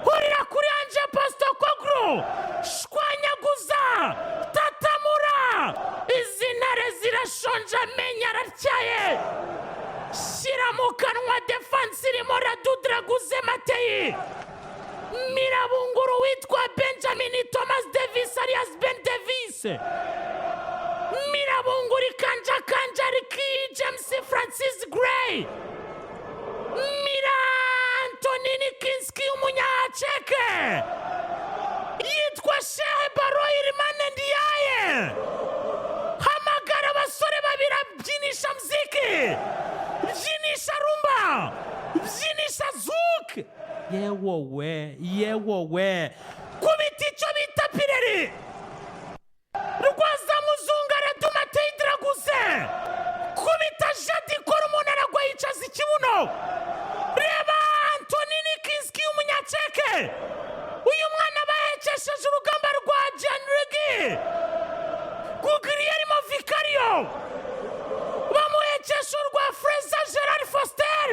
hurira kuri Anje Postokoglu, shwanyaguza, tatamura, izi ntare zirashonje amenya aratyaye, shyira mu kanwa Defense irimo Radudraguze Matei, mirabunguru witwa Benjamin Thomas Davis alias Ben Davis, mirabunguri kanja Ricky James Francis Gray, mira Antonini Kinski umunyacheke, yitwa Shehe Baroy Rimane Ndiaye, hamagara abasore babiri byinisha muziki, byinisha rumba, byinisha zouk, yewowe kubita icyo bita pireri, rwaza muzungare Dumatei Draguze, kubita Jadi kora umuntu aragwa yicaza ikibuno, reba Antonini Kinski umunyacheke, uyu mwana bahekesheje urugamba rwa Gianluigi Guglielmo Vicario, bamuhekesha urwa Fraser Gerard Foster,